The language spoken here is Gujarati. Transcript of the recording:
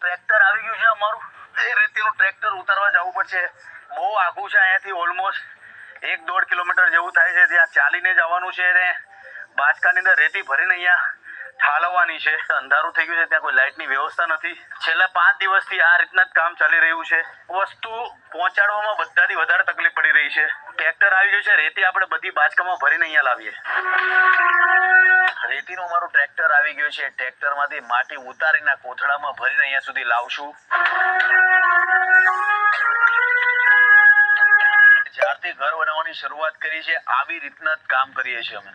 ટ્રેક્ટર આવી ગયું છે અમારું. એ રેતીનું ટ્રેક્ટર ઉતારવા જવું પડશે. બહુ આઘું છે અહીંયાથી, ઓલમોસ્ટ 1-1.5 કિલોમીટર જેવું થાય છે. ત્યાં ચાલીને જવાનું છે ને બાચકાની અંદર રેતી ભરીને અહીંયા ઠાલવવાની છે. અંધારું થઈ ગયું છે, ત્યાં કોઈ લાઇટની વ્યવસ્થા નથી. છેલ્લા 5 દિવસથી આ રીતના જ કામ ચાલી રહ્યું છે. વસ્તુ પહોંચાડવામાં બધાથી વધારે તકલીફ પડી રહી છે. ટ્રેક્ટર આવી ગયું છે, રેતી આપણે બધી બાચકામાં ભરીને અહીંયા લાવીએ. રેતીનું મારું ટ્રેક્ટર આવી ગયું છે. ટ્રેક્ટરમાંથી માટી ઉતારીને કોથળામાં ભરીને અહીંયા સુધી લાવશું. જ્યારથી ઘર બનાવવાની શરૂઆત કરી છે આવી રીતના જ કામ કરીએ છીએ અમે.